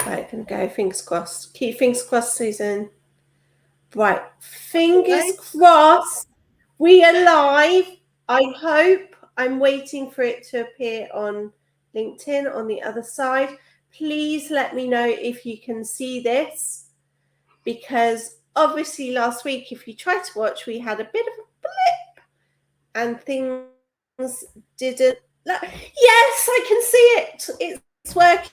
Right, gonna go. Fingers crossed. Keep fingers crossed, Susan. Right, fingers crossed. We are live. I hope. I'm waiting for it to appear on LinkedIn on the other side. Please let me know if you can see this, because obviously last week, if you tried to watch, we had a bit of a blip and things didn't. Yes, I can see it. It's working.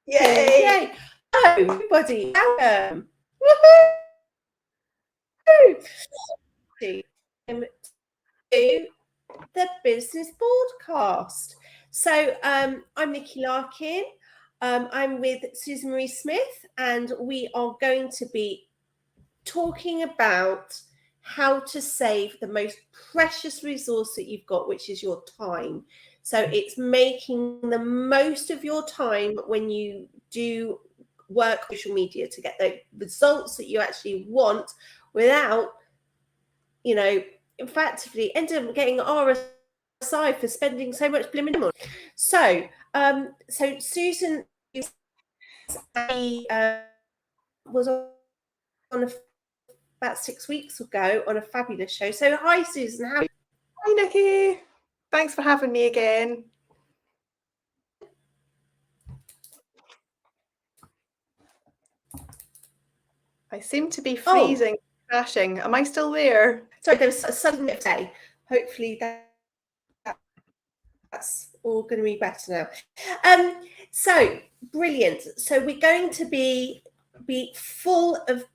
Yay! Hello, everybody. Welcome. Woohoo! To the Business Broadcast. So I'm Nikki Larkin. I'm with Susan Marie Smith, and we are going to be talking about how to save the most precious resource that you've got, which is your time. So it's making the most of your time when you do work on social media to get the results that you actually want without, effectively end up getting RSI for spending so much blimmin' money. So Susan was on about 6 weeks ago on a fabulous show. So hi, Susan. How? Hi, Nikki. Thanks for having me again. I seem to be freezing, crashing. Am I still there? Sorry, there was a sudden day. Hopefully that's all going to be better now. So brilliant. So we're going to be full of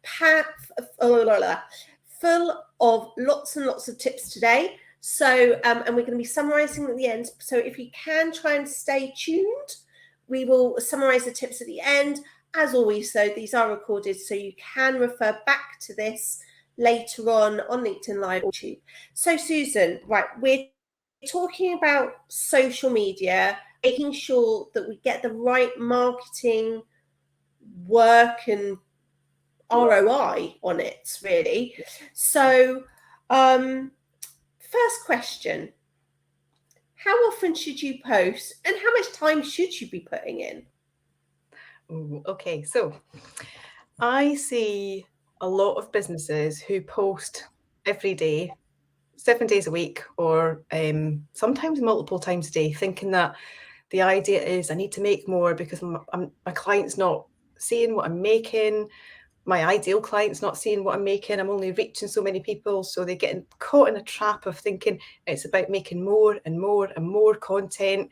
lots and lots of tips today. So and we're going to be summarizing at the end. So if you can try and stay tuned, we will summarize the tips at the end. As always, though, these are recorded, so you can refer back to this later on LinkedIn Live or YouTube. So Susan, right, we're talking about social media, making sure that we get the right marketing work and ROI on it, really. So first question, how often should you post and how much time should you be putting in? Ooh, okay, so I see a lot of businesses who post every day, 7 days a week, or sometimes multiple times a day, thinking that the idea is I need to make more because my client's not seeing what I'm making. My ideal client's not seeing what I'm making. I'm only reaching so many people. So they get caught in a trap of thinking it's about making more and more and more content.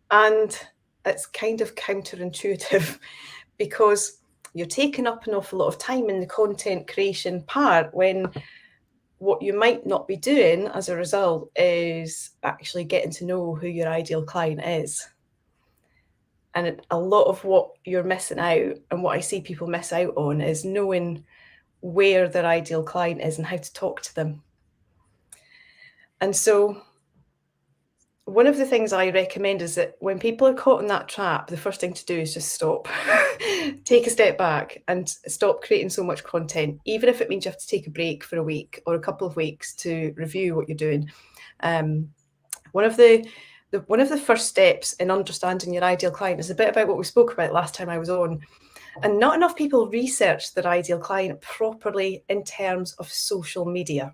And it's kind of counterintuitive because you're taking up an awful lot of time in the content creation part when what you might not be doing as a result is actually getting to know who your ideal client is. And a lot of what you're missing out and what I see people miss out on is knowing where their ideal client is and how to talk to them. And so one of the things I recommend is that when people are caught in that trap, the first thing to do is just stop, take a step back and stop creating so much content, even if it means you have to take a break for a week or a couple of weeks to review what you're doing. One of the first steps in understanding your ideal client is a bit about what we spoke about last time I was on. And not enough people research their ideal client properly in terms of social media.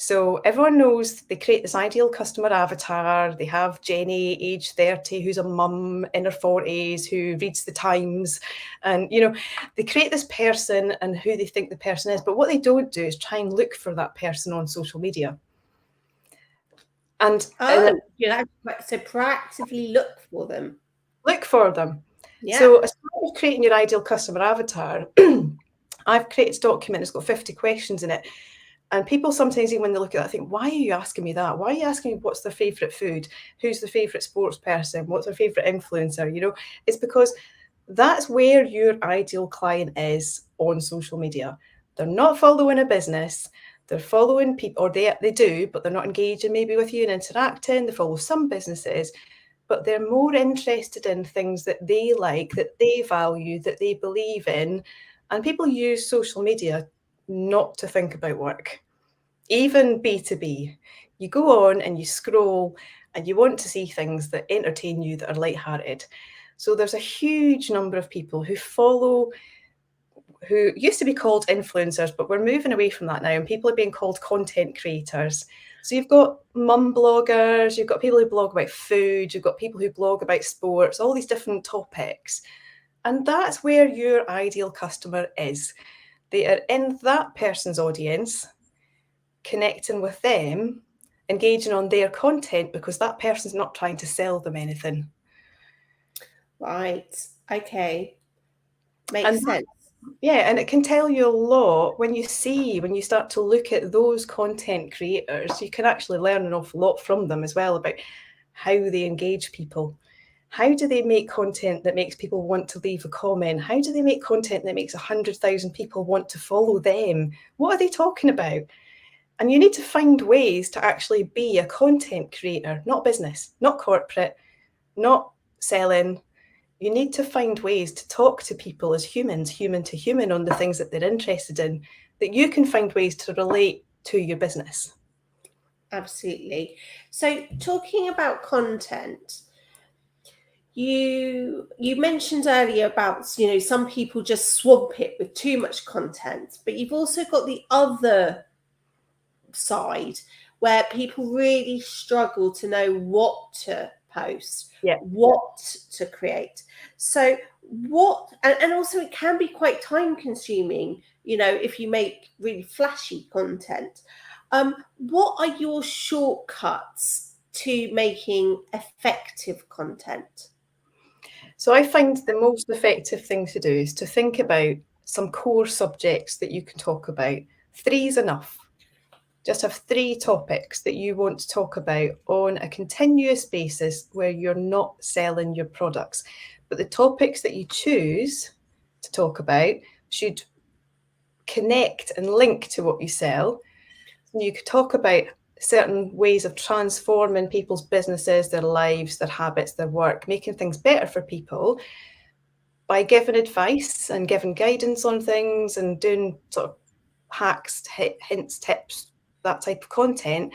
So everyone knows they create this ideal customer avatar. They have Jenny, age 30, who's a mum in her 40s, who reads the Times. And, they create this person and who they think the person is. But what they don't do is try and look for that person on social media. And so proactively look for them. Look for them. Yeah. So as part of creating your ideal customer avatar, I've created a document that's got 50 questions in it. And people sometimes, even when they look at that, think, why are you asking me that? Why are you asking me what's their favourite food? Who's their favourite sports person? What's their favourite influencer? It's because that's where your ideal client is on social media. They're not following a business. They're following people, or they do, but they're not engaging maybe with you and interacting. They follow some businesses, but they're more interested in things that they like, that they value, that they believe in. And people use social media not to think about work. Even B2B, you go on and you scroll and you want to see things that entertain you, that are lighthearted. So there's a huge number of people who follow, who used to be called influencers, but we're moving away from that now, and people are being called content creators. So you've got mum bloggers, you've got people who blog about food, you've got people who blog about sports, all these different topics. And that's where your ideal customer is. They are in that person's audience, connecting with them, engaging on their content, because that person's not trying to sell them anything. Right. Okay. Makes sense. Yeah, and it can tell you a lot when you start to look at those content creators. You can actually learn an awful lot from them as well about how they engage people. How do they make content that makes people want to leave a comment? How do they make content that makes 100,000 people want to follow them? What are they talking about? And you need to find ways to actually be a content creator, not business, not corporate, not selling. You need to find ways to talk to people as humans, human to human, on the things that they're interested in, that you can find ways to relate to your business. Absolutely. So talking about content, you mentioned earlier about, some people just swamp it with too much content, but you've also got the other side where people really struggle to know what to post, what to create. So and also it can be quite time consuming, if you make really flashy content. What are your shortcuts to making effective content? So I find the most effective thing to do is to think about some core subjects that you can talk about. 3 is enough. Just have 3 topics that you want to talk about on a continuous basis where you're not selling your products. But the topics that you choose to talk about should connect and link to what you sell. You could talk about certain ways of transforming people's businesses, their lives, their habits, their work, making things better for people by giving advice and giving guidance on things and doing sort of hacks, hints, tips, that type of content.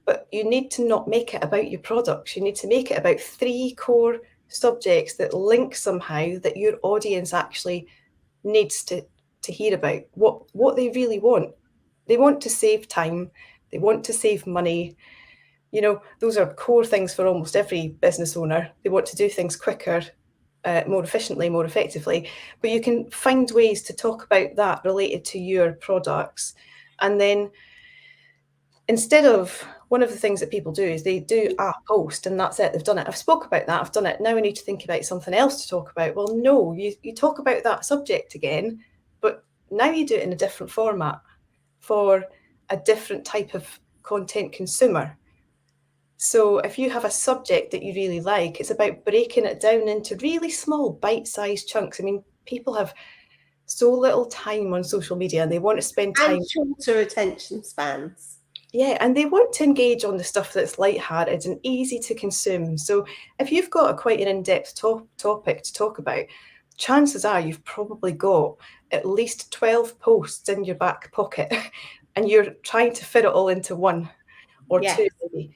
But you need to not make it about your products. You need to make it about 3 core subjects that link somehow, that your audience actually needs to hear about, what they really want. They want to save time. They want to save money. Those are core things for almost every business owner. They want to do things quicker, more efficiently, more effectively. But you can find ways to talk about that related to your products. And then instead of, one of the things that people do is they do a post and that's it, they've done it. I've spoke about that, I've done it. Now I need to think about something else to talk about. Well, no, you talk about that subject again, but now you do it in a different format for a different type of content consumer. So if you have a subject that you really like, it's about breaking it down into really small bite-sized chunks. I mean, people have so little time on social media and they want to spend time. And shorter attention spans. Yeah, and they want to engage on the stuff that's lighthearted and easy to consume. So if you've got quite an in-depth topic to talk about, chances are you've probably got at least 12 posts in your back pocket and you're trying to fit it all into one or 2 maybe.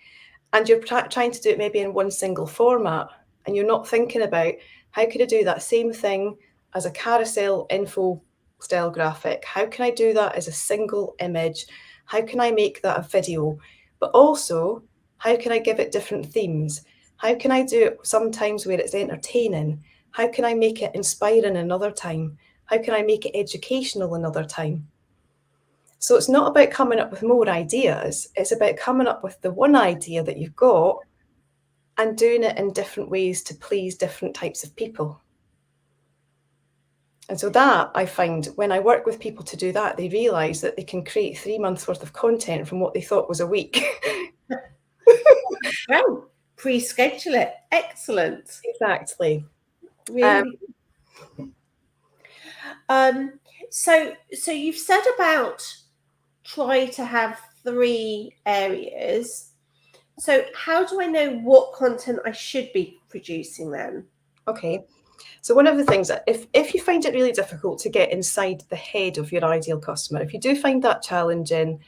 And you're trying to do it maybe in one single format, and you're not thinking about how could I do that same thing as a carousel info style graphic? How can I do that as a single image? How can I make that a video? But also, how can I give it different themes? How can I do it sometimes where it's entertaining? How can I make it inspiring another time? How can I make it educational another time? So it's not about coming up with more ideas. It's about coming up with the one idea that you've got and doing it in different ways to please different types of people. And so that, I find, when I work with people to do that, they realise that they can create 3 months worth of content from what they thought was a week. Well, pre-schedule it. Excellent. Exactly. Really. So you've said about try to have 3 areas. So how do I know what content I should be producing then? Okay. So one of the things that if you find it really difficult to get inside the head of your ideal customer, if you do find that challenging,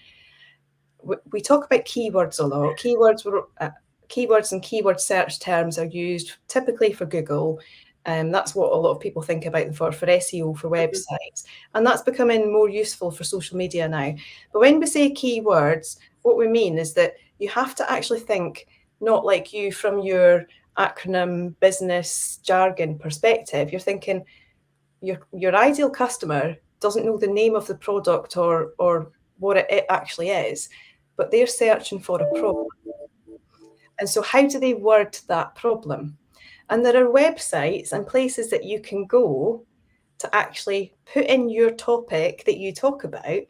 we talk about keywords a lot. Keywords and keyword search terms are used typically for Google. That's what a lot of people think about them for SEO, for websites. And that's becoming more useful for social media now. But when we say keywords, what we mean is that you have to actually think, not like you from your acronym business jargon perspective. You're thinking your ideal customer doesn't know the name of the product or what it actually is, but they're searching for a problem. And so how do they word that problem? And there are websites and places that you can go to actually put in your topic that you talk about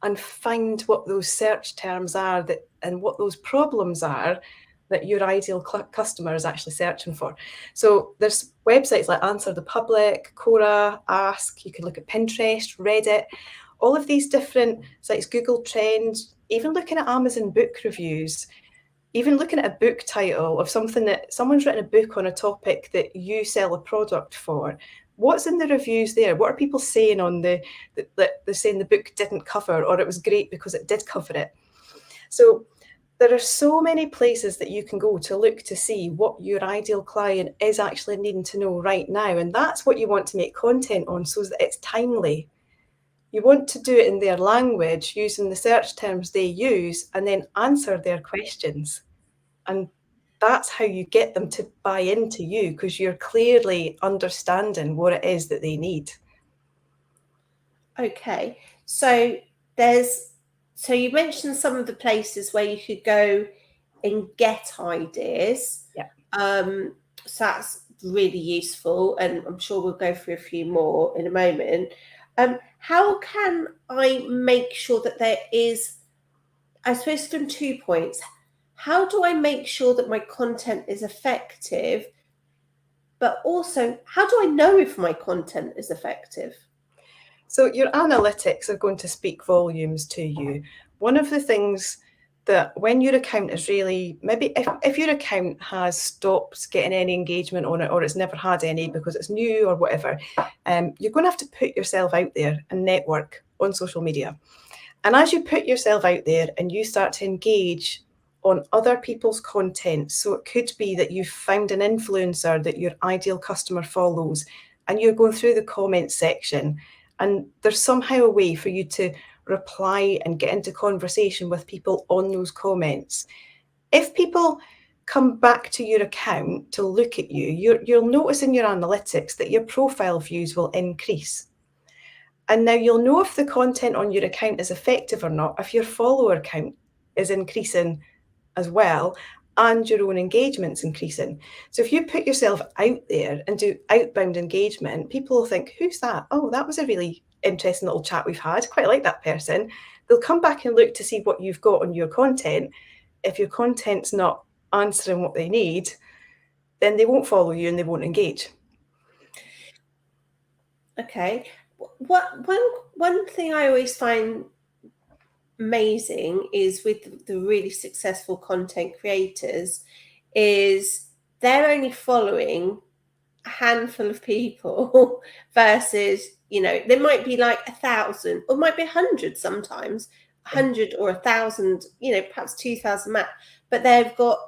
and find what those search terms are and what those problems are that your ideal customer is actually searching for. So there's websites like Answer the Public, Quora, Ask, you can look at Pinterest, Reddit, all of these different sites, Google Trends, even looking at Amazon book reviews, even looking at a book title of something that someone's written a book on a topic that you sell a product for. What's in the reviews there? What are people saying on they're saying the book didn't cover, or it was great because it did cover it? So there are so many places that you can go to look to see what your ideal client is actually needing to know right now. And that's what you want to make content on, so that it's timely. You want to do it in their language, using the search terms they use, and then answer their questions. And that's how you get them to buy into you, because you're clearly understanding what it is that they need. Okay, so you mentioned some of the places where you could go and get ideas. Yeah. So that's really useful, and I'm sure we'll go through a few more in a moment. How can I make sure that there is, I suppose, from 2 points, how do I make sure that my content is effective, but also how do I know if my content is effective? So your analytics are going to speak volumes to you. One of the things that when your account is really, maybe if your account has stopped getting any engagement on it, or it's never had any because it's new or whatever, you're going to have to put yourself out there and network on social media. And as you put yourself out there and you start to engage on other people's content, so it could be that you've found an influencer that your ideal customer follows, and you're going through the comments section, and there's somehow a way for you to reply and get into conversation with people on those comments. If people come back to your account to look at you, you'll notice in your analytics that your profile views will increase. And now you'll know if the content on your account is effective or not if your follower count is increasing as well, and your own engagement's increasing. So if you put yourself out there and do outbound engagement, people will think, who's that? Oh, that was a really interesting little chat we've had. Quite like that person. They'll come back and look to see what you've got on your content. If your content's not answering what they need, then they won't follow you and they won't engage. Okay. One thing I always find amazing is with the really successful content creators is they're only following a handful of people versus, there might be like 1,000 or might be 100 sometimes, 100 or 1,000, perhaps 2,000 max, but they've got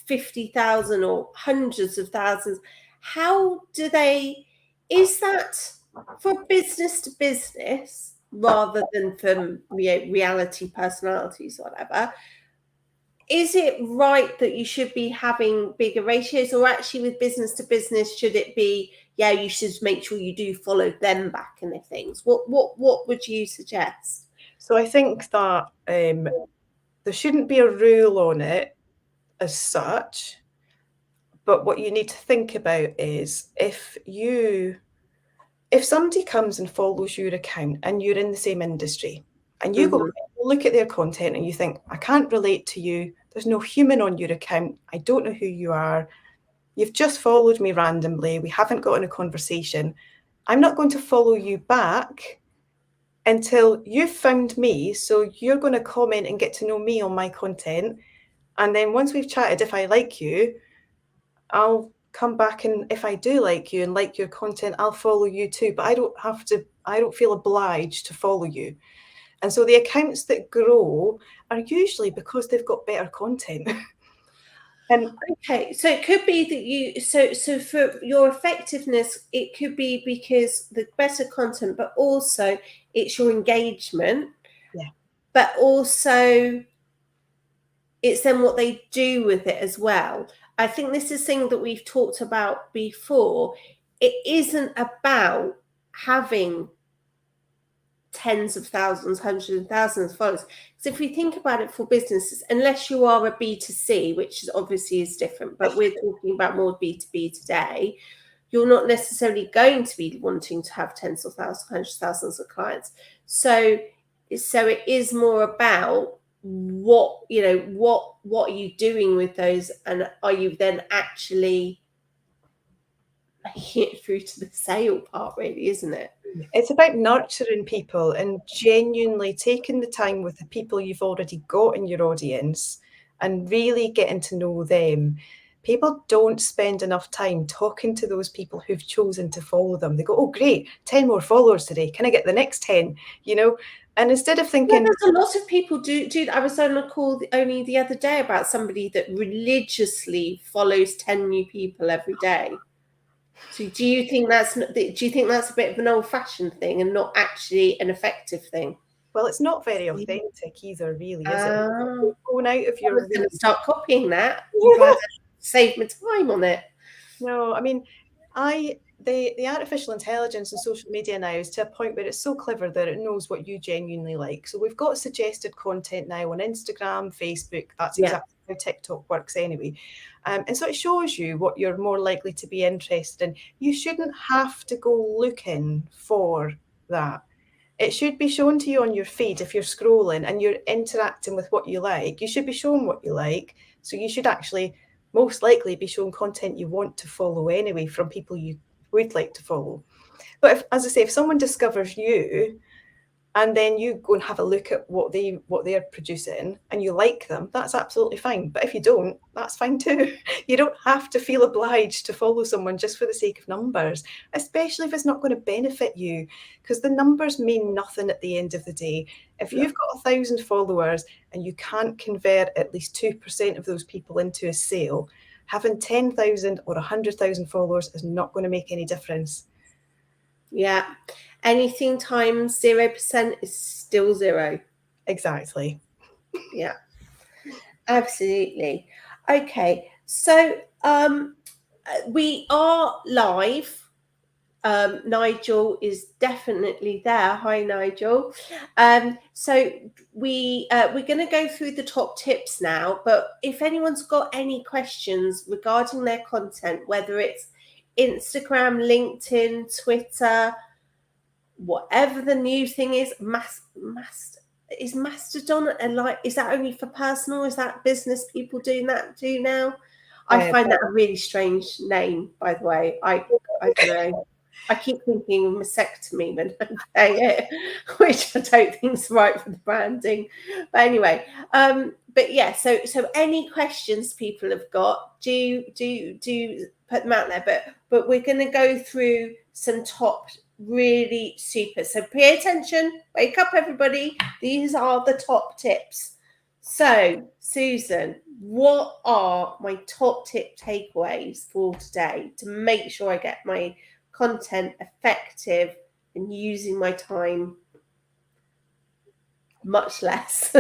50,000 or hundreds of thousands. How do they, is that for business to business rather than from reality personalities or whatever? Is it right that you should be having bigger ratios, or actually with business to business, should it be, you should make sure you do follow them back and their things? What would you suggest? So I think that there shouldn't be a rule on it as such, but what you need to think about is if somebody comes and follows your account and you're in the same industry and you go look at their content and you think, I can't relate to you, there's no human on your account, I don't know who you are, you've just followed me randomly, we haven't gotten a conversation, I'm not going to follow you back until you've found me. So you're going to comment and get to know me on my content. And then once we've chatted, if I like you, I'll come back, and if I do like you and like your content, I'll follow you too. But I don't feel obliged to follow you. And so the accounts that grow are usually because they've got better content. And okay, so it could be that you so for your effectiveness, it could be because the better content, but also it's your engagement. Yeah. But also it's then what they do with it as well. I think this is thing that we've talked about before. It isn't about having tens of thousands, hundreds of thousands of followers. Because if we think about it for businesses, unless you are a B2C, which is obviously is different, but we're talking about more B2B today, you're not necessarily going to be wanting to have tens of thousands, hundreds of thousands of clients. So it is more about what are you doing with those, and are you then actually making it through to the sale part, really, isn't it? It's about nurturing people and genuinely taking the time with the people you've already got in your audience and really getting to know them. People don't spend enough time talking to those people who've chosen to follow them. They go, oh, great, 10 more followers today. Can I get the next 10? And instead of thinking... there's a lot of people do. I was on a call only the other day about somebody that religiously follows 10 new people every day. So do you think that's a bit of an old-fashioned thing and not actually an effective thing? Well, it's not very authentic either, really, is it? Going out of your... I was going to start copying that. I'm glad I saved my time on it. No, I mean, the artificial intelligence and social media now is to a point where it's so clever that it knows what you genuinely like. So we've got suggested content now on Instagram, Facebook. That's exactly how TikTok works anyway. And so it shows you what you're more likely to be interested in. You shouldn't have to go looking for that. It should be shown to you on your feed. If you're scrolling and you're interacting with what you like, you should be shown what you like. So you should actually most likely be shown content you want to follow anyway from people you would like to follow. But as I say, if someone discovers you and then you go and have a look at what they're producing and you like them, that's absolutely fine. But if you don't, that's fine too. You don't have to feel obliged to follow someone just for the sake of numbers, especially if it's not going to benefit you, because the numbers mean nothing at the end of the day. If you've got 1,000 followers and you can't convert at least 2% of those people into a sale, having 10,000 or 100,000 followers is not going to make any difference. Yeah. Anything times 0% is still 0. Exactly. Yeah, absolutely. Okay, so we are live. Nigel is definitely there. Hi, Nigel. So we're going to go through the top tips now, but if anyone's got any questions regarding their content, whether it's Instagram, LinkedIn, Twitter, whatever the new thing is, is Mastodon is that only for personal? Is that business people doing that too now? I find that a really strange name, by the way. I don't know. I keep thinking of mastectomy when I say it, which I don't think is right for the branding. But anyway, but yeah. So any questions people have got, do put them out there. But we're going to go through some top really super. So pay attention. Wake up, everybody. These are the top tips. So, Susan, what are my top tip takeaways for today to make sure I get my content effective and using my time much less?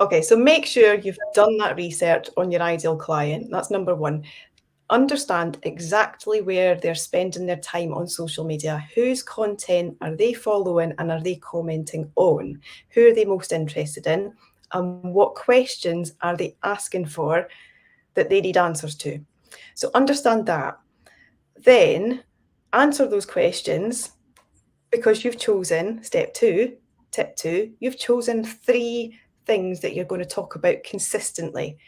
Okay, so make sure you've done that research on your ideal client. That's number one. Understand exactly where they're spending their time on social media. Whose content are they following and are they commenting on? Who are they most interested in? And what questions are they asking for that they need answers to? So understand that. Then answer those questions, because you've chosen tip two, you've chosen 3 things that you're going to talk about consistently.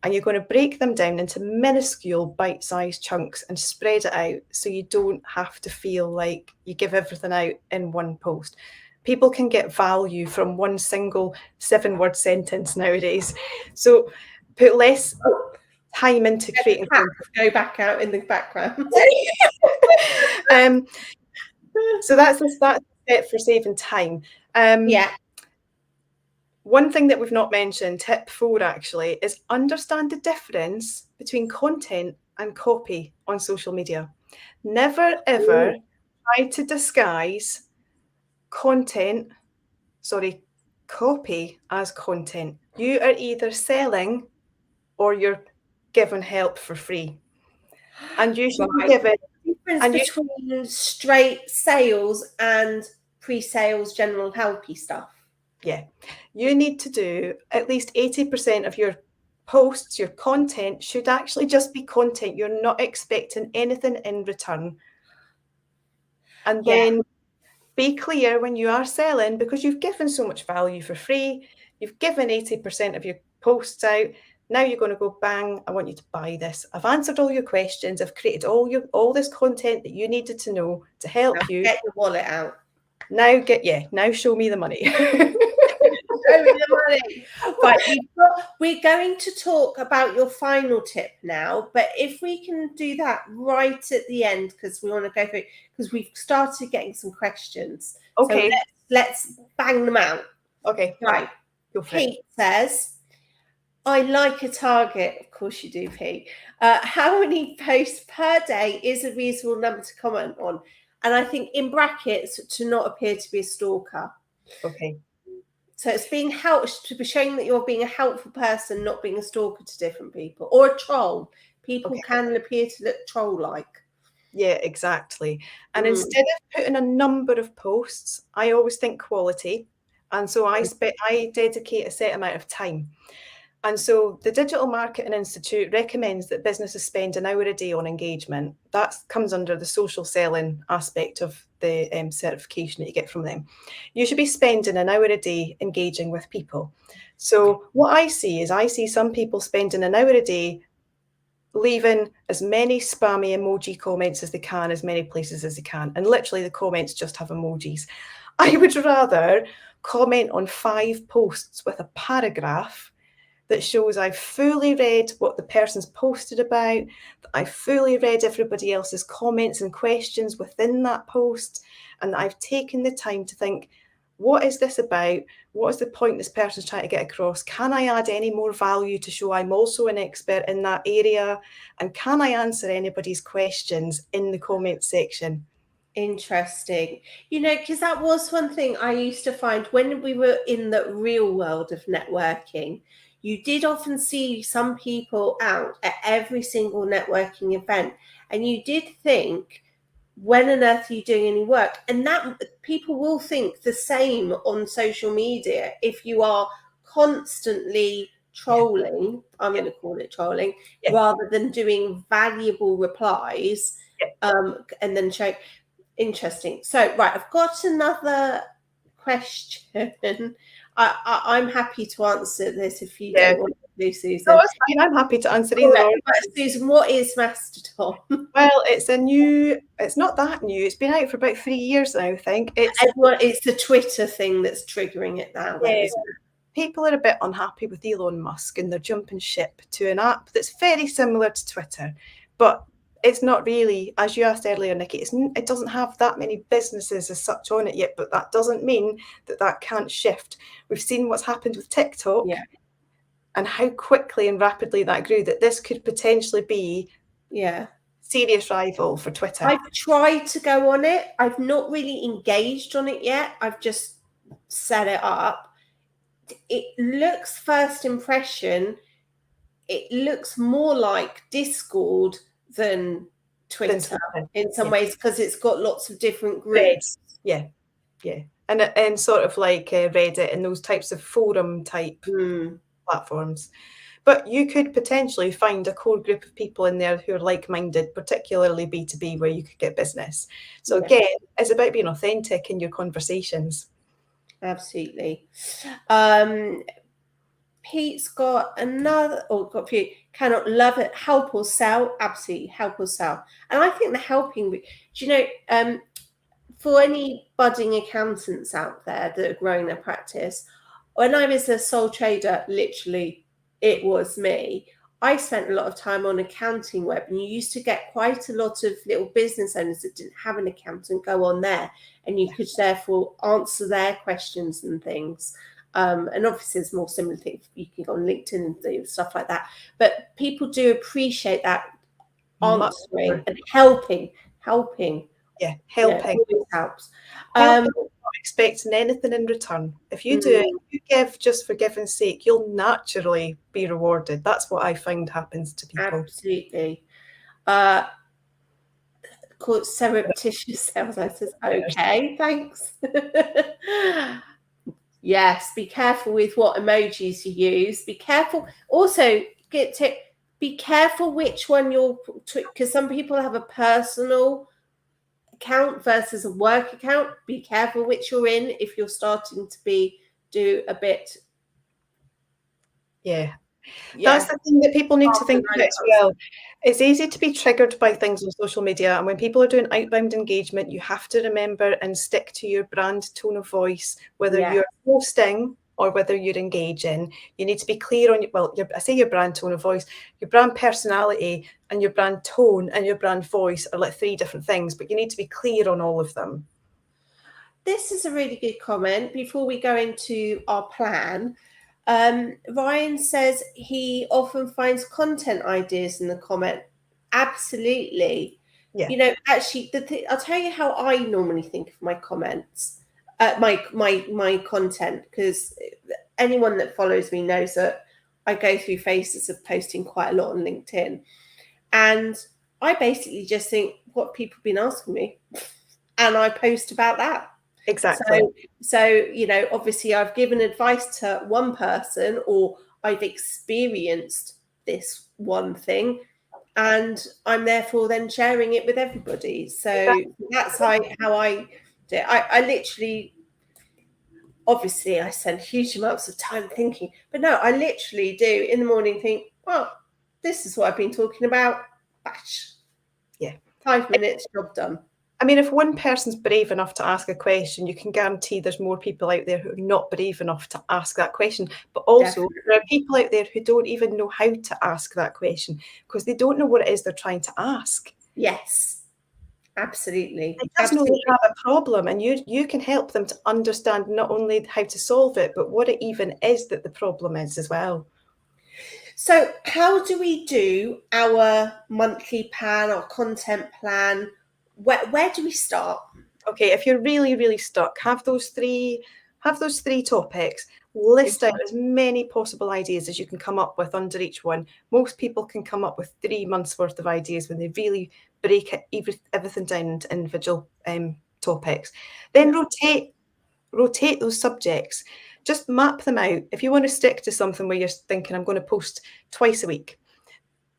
And you're going to break them down into minuscule bite-sized chunks and spread it out so you don't have to feel like you give everything out in one post. People can get value from one single 7-word sentence nowadays. So put less time into creating content. Go back out in the background. So that's the step for saving time. Yeah. one thing that we've not mentioned, tip 4 actually, is understand the difference between content and copy on social media. Never ever try to disguise copy as content. You are either selling or you're given help for free. And you should be given difference between straight sales and pre-sales general helpy stuff. Yeah, you need to do at least 80% of your posts, your content should actually just be content. You're not expecting anything in return. And then be clear when you are selling, because you've given so much value for free. You've given 80% of your posts out. Now you're going to go, bang, I want you to buy this. I've answered all your questions. I've created all this content that you needed to know to help now you. Get your wallet out. Now show me the money. Right, we're going to talk about your final tip now, but if we can do that right at the end, because we want to go through, because we've started getting some questions. Okay. So let's bang them out. Okay. Right. Pete says, I like a target. Of course you do, Pete. How many posts per day is a reasonable number to comment on? And I think in brackets, to not appear to be a stalker. Okay. So it's to be showing that you're being a helpful person, not being a stalker to different people, or a troll. People can appear to look troll-like. Yeah, exactly. And instead of putting a number of posts, I always think quality. And so I dedicate a set amount of time. And so the Digital Marketing Institute recommends that businesses spend an hour a day on engagement. That comes under the social selling aspect of the certification that you get from them. You should be spending an hour a day engaging with people. So what I see some people spending an hour a day leaving as many spammy emoji comments as they can, as many places as they can. And literally the comments just have emojis. I would rather comment on 5 posts with a paragraph that shows I've fully read what the person's posted about, that I've fully read everybody else's comments and questions within that post, and that I've taken the time to think, what is this about? What is the point this person's trying to get across? Can I add any more value to show I'm also an expert in that area? And can I answer anybody's questions in the comments section? Interesting. Because that was one thing I used to find when we were in the real world of networking. You did often see some people out at every single networking event, and you did think, when on earth are you doing any work? And that people will think the same on social media. If you are constantly trolling, I'm going to call it trolling, rather than doing valuable replies, and then show. Interesting. So, right, I've got another question. I'm happy to answer this if you don't want to do, Susan. No, it's fine. I'm happy to answer either. Susan, what is Mastodon? Well, it's not that new. It's been out for about 3 years now, I think. It's the Twitter thing that's triggering it now. Yeah. People are a bit unhappy with Elon Musk and they're jumping ship to an app that's very similar to Twitter, but it's not really, as you asked earlier, Nikki, it doesn't have that many businesses as such on it yet, but that doesn't mean that can't shift. We've seen what's happened with TikTok and how quickly and rapidly that grew, that this could potentially be serious rival for Twitter. I've tried to go on it. I've not really engaged on it yet. I've just set it up. It looks, first impression, it looks more like Discord than Twitter in some ways, because it's got lots of different groups. Yeah. And sort of like Reddit and those types of forum type platforms. But you could potentially find a core group of people in there who are like-minded, particularly B2B, where you could get business. So again, it's about being authentic in your conversations. Absolutely. Pete's got another, got a few. Cannot love it, help or sell? Absolutely, help or sell. And I think the helping, for any budding accountants out there that are growing their practice, when I was a sole trader, literally, it was me. I spent a lot of time on Accounting Web, and you used to get quite a lot of little business owners that didn't have an accountant go on there, and you could therefore answer their questions and things. And obviously there's more similar things. You can go on LinkedIn and do stuff like that. But people do appreciate that answering and helping. Yeah, Yeah, helping. it always helps. Helping, not expecting anything in return. If you do it, you give just for giving's sake, you'll naturally be rewarded. That's what I find happens to people. Absolutely. Called surreptitious sales. I says, okay, thanks. Yes, be careful with what emojis you use. Be careful. Also, be careful which one you're, because some people have a personal account versus a work account. Be careful which you're in if you're starting to do a bit. Yeah. That's the thing that people need to think about as well. It's easy to be triggered by things on social media, and when people are doing outbound engagement, you have to remember and stick to your brand tone of voice, whether you're posting or whether you're engaging. You need to be clear on your brand tone of voice, your brand personality, and your brand tone and your brand voice are like 3 different things, but you need to be clear on all of them. This is a really good comment before we go into our plan. Ryan says he often finds content ideas in the comment. Absolutely. Yeah. You know, actually, I'll tell you how I normally think of my comments, my content, because anyone that follows me knows that I go through phases of posting quite a lot on LinkedIn, and I basically just think what people have been asking me, and I post about that. Exactly. So, you know, obviously I've given advice to one person, or I've experienced this one thing, and I'm therefore then sharing it with everybody. So that's how I do it. I literally, obviously I spend huge amounts of time thinking, but no, I literally do in the morning think, well, this is what I've been talking about. Bash. Yeah. 5 minutes, job done. I mean, if one person's brave enough to ask a question, you can guarantee there's more people out there who are not brave enough to ask that question. But also, there are people out there who don't even know how to ask that question because they don't know what it is they're trying to ask. Yes, absolutely. They just know they have a problem, and you can help them to understand not only how to solve it, but what it even is that the problem is as well. So how do we do our monthly plan, our content plan? Where do we start? Okay, if you're really, really stuck, have those three topics, list out as many possible ideas as you can come up with under each one. Most people can come up with 3 months worth of ideas when they really break everything down into individual topics. Then rotate those subjects. Just map them out. If you want to stick to something where you're thinking, I'm going to post twice a week,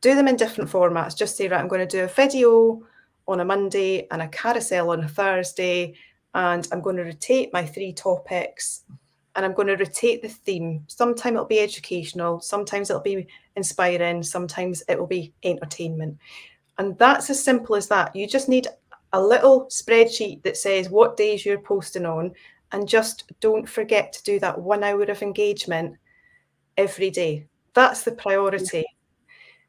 do them in different formats. Just say, right, I'm going to do a video on a Monday and a carousel on a Thursday, and I'm going to rotate my 3 topics, and I'm going to rotate the theme. Sometimes it'll be educational, sometimes it'll be inspiring, sometimes it will be entertainment. And that's as simple as that. You just need a little spreadsheet that says what days you're posting on, and just don't forget to do that 1 hour of engagement every day. That's the priority.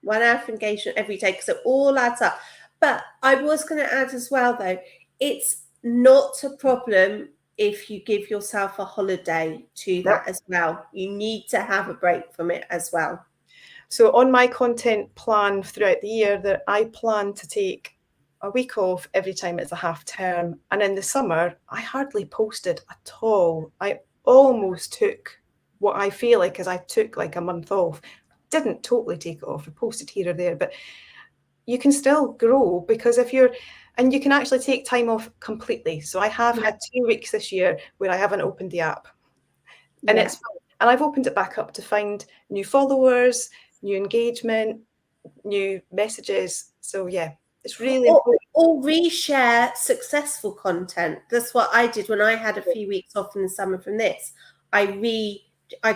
1 hour of engagement every day, because it all adds up. But I was going to add as well, though, it's not a problem if you give yourself a holiday to that as well. You need to have a break from it as well. So on my content plan throughout the year, that I plan to take a week off every time it's a half term. And in the summer, I hardly posted at all. I almost took what I feel like as I took like a month off. Didn't totally take it off. I posted here or there, but you can still grow because and you can actually take time off completely. So I have had 2 weeks this year where I haven't opened the app, and it's fun. And I've opened it back up to find new followers, new engagement, new messages. So yeah, it's really important. Or reshare successful content. That's what I did when I had a few weeks off in the summer from this. I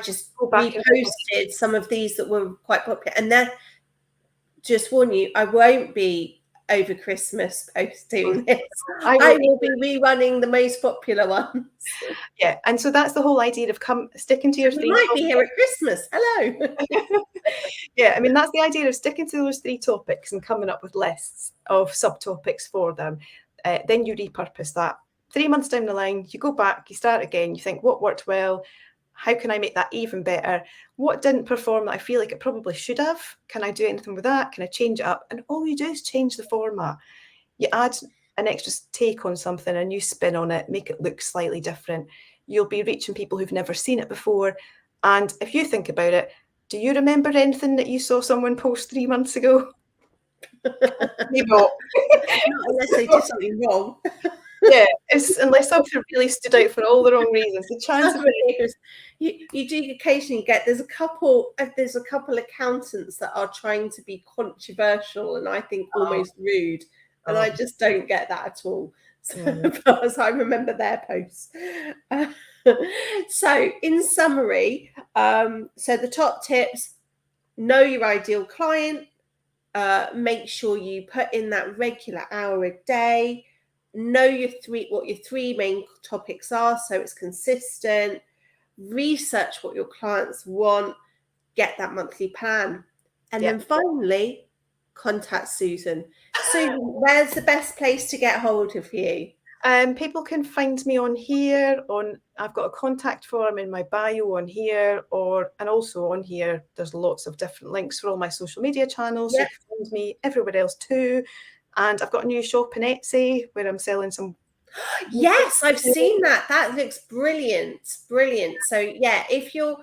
just reposted some of these that were quite popular, and then just warn you, I won't be over Christmas posting this. I will be rerunning the most popular ones. Yeah, and so that's the whole idea of sticking to your 3 topics. Might be here at Christmas. Hello. Yeah, I mean, that's the idea of sticking to those 3 topics and coming up with lists of subtopics for them. Then you repurpose that. 3 months down the line, you go back, you start again, you think what worked well, How can I make that even better? What didn't perform that I feel like it probably should have? Can I do anything with that? Can I change it up? And all you do is change the format. You add an extra take on something, a new spin on it, make it look slightly different. You'll be reaching people who've never seen it before. And if you think about it, do you remember anything that you saw someone post 3 months ago? Maybe not. Not unless they did something wrong. Yeah, it's unless something really stood out for all the wrong reasons. The chance of it. You do occasionally get there's a couple accountants that are trying to be controversial and I think almost rude, and I just don't get that at all. So, as I remember their posts. So in summary, so the top tips: know your ideal client, make sure you put in that regular hour a day. Know what your three main topics are so it's consistent. Research what your clients want, get that monthly plan, and then finally contact Susan. Susan, where's the best place to get hold of you? People can find me on here. I've got a contact form in my bio on here, and also on here there's lots of different links for all my social media channels. So you can find me everywhere else too. And I've got a new shop in Etsy where I'm selling some. Yes, I've seen that. That looks brilliant. So yeah, if you're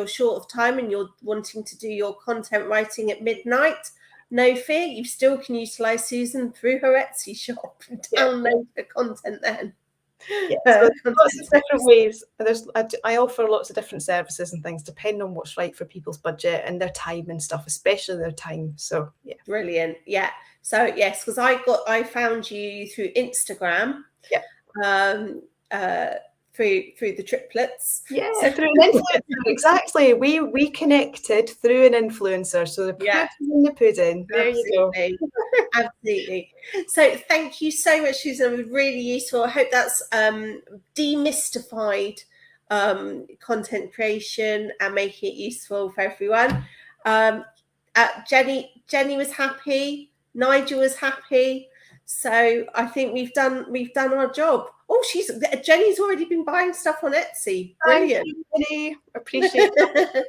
short of time and you're wanting to do your content writing at midnight, no fear, you still can utilize Susan through her Etsy shop and download her content then. Yeah, so lots of different ways. I offer lots of different services and things depending on what's right for people's budget and their time and stuff, especially their time. So yeah, brilliant. Yeah. So yes, because I found you through Instagram. Yeah. Through the triplets. Yeah, so through an influencer. Exactly. We connected through an influencer. So the proof is in the pudding. There Absolutely. you go. Absolutely. So thank you so much, Susan. It was really useful. I hope that's demystified content creation and making it useful for everyone. Jenny was happy. Nigel was happy. So I think we've done our job. Oh, Jenny's already been buying stuff on Etsy. Brilliant. Thank you, Jenny. Appreciate it.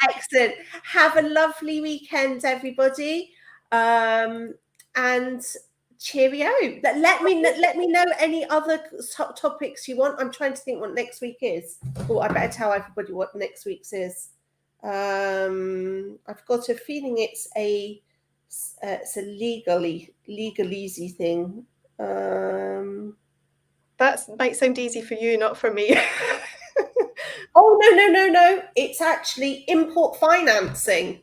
Excellent. Have a lovely weekend, everybody. And cheerio. Let me know any other topics you want. I'm trying to think what next week is. Oh, I better tell everybody what next week's is. I've got a feeling it's a legal-easy thing. That might sound easy for you, not for me. Oh, no. It's actually import financing.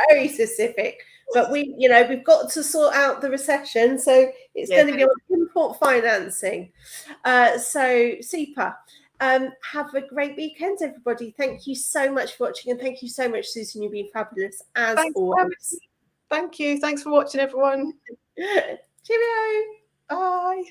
Very specific. But we've got to sort out the recession. So it's going to be on import financing. So super. Have a great weekend, everybody. Thank you so much for watching. And thank you so much, Susan. You've been fabulous as always. Thank you. Thanks for watching, everyone. Cheerio. Bye.